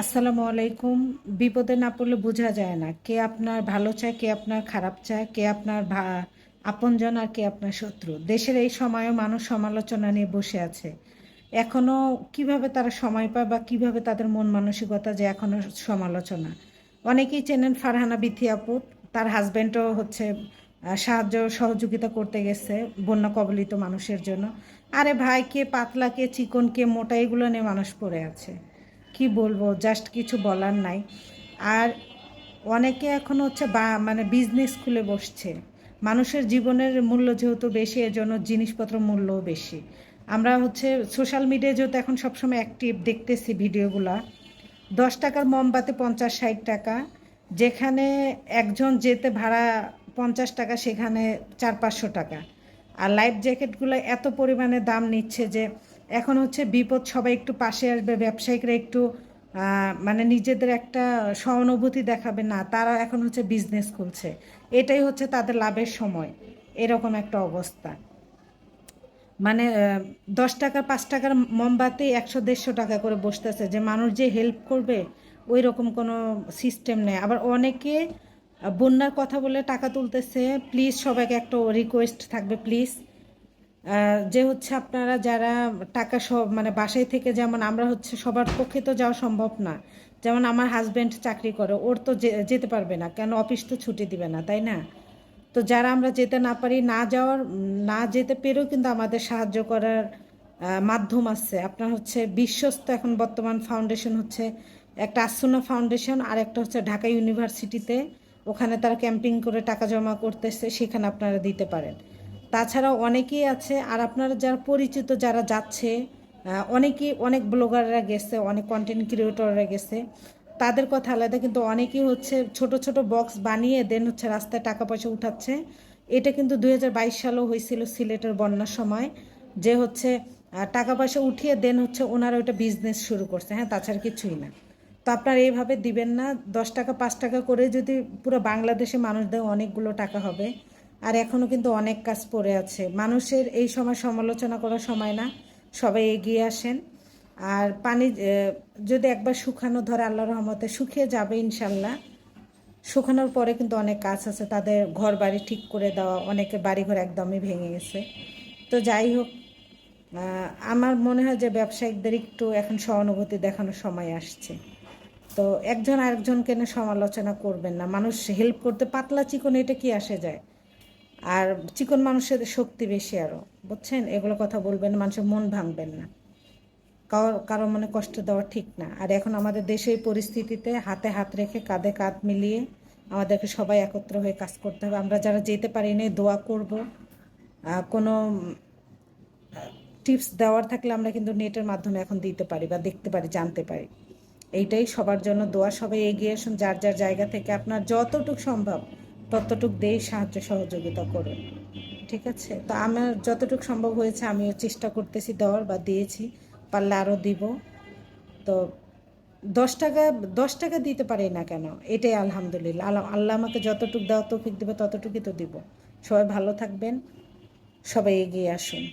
আসসালামু আলাইকুম। বিপদে না পড়লে বোঝা যায় না কে আপনার ভালো চায়, কে আপনার খারাপ চায়, কে আপনার আপনজন আর কে আপনার শত্রু। দেশের এই সময়েও মানুষ সমালোচনা নিয়ে বসে আছে। এখনো কিভাবে তারা সময় পায় বা কিভাবে তাদের মন মানসিকতা যে এখনো সমালোচনা। অনেকেই চেনেন ফারহানা বিথি আপু, তার হাজব্যান্ডও হচ্ছে সাহায্য সহযোগিতা করতে গেছে বন্যা কবলিত মানুষের জন্য। আরে ভাই, কে পাতলা কে চিকন কে মোটা এগুলো নিয়ে মানুষ পড়ে আছে। কি বলবো, জাস্ট কিছু বলার নাই। আর অনেকে এখন হচ্ছে মানে বিজনেস খুলে বসছে। মানুষের জীবনের মূল্য যেহেতু বেশি, এর জন্য জিনিসপত্র মূল্যও বেশি। আমরা হচ্ছে সোশ্যাল মিডিয়ায় যেহেতু এখন সবসময় অ্যাক্টিভ দেখতেছি ভিডিওগুলা, 10 টাকার মোমবাতি 50-60 টাকা, যেখানে একজন যেতে ভাড়া 50 টাকা, সেখানে 400-500 টাকা। আর লাইফ জ্যাকেটগুলো এত পরিমাণে দাম নিচ্ছে যে এখন হচ্ছে বিপদ সবাই একটু পাশে আসবে, ব্যবসায়িকরা একটু মানে নিজেদের একটা সহানুভূতি দেখাবে না, তারা এখন হচ্ছে বিজনেস খুলছে। এটাই হচ্ছে তাদের লাভের সময়। এরকম একটা অবস্থা। মানে 10 টাকার 5 টাকার মোমবাতি 100-150 টাকা করে বসতেছে, যে মানুষ যে হেল্প করবে ওই রকম কোনো সিস্টেম নেই। আবার অনেকে বন্যার কথা বলে টাকা তুলতেছে। প্লিজ সবাইকে একটা রিকোয়েস্ট থাকবে, প্লিজ যে হচ্ছে আপনারা যারা টাকা সব মানে বাসায় থেকে, যেমন আমরা হচ্ছে সবার পক্ষে তো যাওয়া সম্ভব না। যেমন আমার হাজব্যান্ড চাকরি করে, ওর তো যেতে পারবে না, কেন অফিস তো ছুটি দিবে না, তাই না? তো যারা আমরা যেতে না পারি, না যেতে পেরেও কিন্তু আমাদের সাহায্য করার মাধ্যম আছে। আপনার হচ্ছে বিশ্বস্ত এখন বর্তমান ফাউন্ডেশন হচ্ছে একটা আসুনা ফাউন্ডেশন, আর একটা হচ্ছে ঢাকা ইউনিভার্সিটিতে, ওখানে তারা ক্যাম্পিং করে টাকা জমা করতেছে, সেখানে আপনারা দিতে পারেন। তাছাড়াও অনেকেই আছে। আর আপনারা যারা পরিচিত যারা যাচ্ছে, অনেকেই, অনেক ব্লগাররা গেছে, অনেক কন্টেন্ট ক্রিয়েটররা গেছে, তাদের কথা আলাদা। কিন্তু অনেকেই হচ্ছে ছোট ছোট বক্স বানিয়ে দেন হচ্ছে রাস্তায় টাকা পয়সা উঠাচ্ছে। এটা কিন্তু 2022 সালেও হয়েছিল সিলেটের বন্যার সময়, যে হচ্ছে টাকা পয়সা উঠিয়ে দেন হচ্ছে ওনারা ওইটা বিজনেস শুরু করছে। হ্যাঁ, তাছাড়া কিছুই না। তো আপনারা এইভাবে দিবেন না। 10 টাকা 5 টাকা করে যদি পুরো বাংলাদেশে মানুষ দেয়, অনেকগুলো টাকা হবে। আর এখনও কিন্তু অনেক কাজ পড়ে আছে। মানুষের এই সময় সমালোচনা করার সময় না, সবাই এগিয়ে আসেন। আর পানি যদি একবার শুকানো ধরে, আল্লাহর রহমতে শুকিয়ে যাবে ইনশাল্লাহ। শুকানোর পরে কিন্তু অনেক কাজ আছে, তাদের ঘর বাড়ি ঠিক করে দেওয়া, অনেকের বাড়িঘর একদমই ভেঙে গেছে। তো যাই হোক, আমার মনে হয় যে ব্যবসায়িকদের একটু এখন সহানুভূতি দেখানোর সময় আসছে। তো একজন আরেকজনকে নিয়ে সমালোচনা করবেন না। মানুষ হেল্প করতে পাতলা চিকন এটা কি আসে যায়। আর চিকন মানুষের শক্তি বেশি আরও, বুঝছেন? এগুলো কথা বলবেন, মানুষের মন ভাঙবেন না। কারো মনে কষ্ট দেওয়া ঠিক না। আর এখন আমাদের দেশের পরিস্থিতিতে হাতে হাত রেখে কাঁধে কাঁধ মিলিয়ে আমাদেরকে সবাই একত্র হয়ে কাজ করতে হবে। আমরা যারা যেতে পারি না, দোয়া করব। কোনো টিপস দেওয়ার থাকলে আমরা কিন্তু নেটের মাধ্যমে এখন দিতে পারি বা দেখতে পারি, জানতে পারি। এইটাই সবার জন্য দোয়া। সবাই এগিয়ে আসুন, যার যার জায়গা থেকে আপনার যতটুক সম্ভব ততটুক দিয়ে সাহায্য সহযোগিতা করুন। ঠিক আছে? তো আমার যতটুকু সম্ভব হয়েছে আমিও চেষ্টা করতেছি দেওয়ার, বা দিয়েছি, পারলে আরও দিব। তো 10 টাকা 10 টাকা দিতে পারি না কেন, এটাই আলহামদুলিল্লাহ। আল্লাহ আল্লাহ আমাকে যতটুকু দেওয়া তৌফিক দেবে ততটুকুই তো দিব। সবাই ভালো থাকবেন, সবাই এগিয়ে আসুন।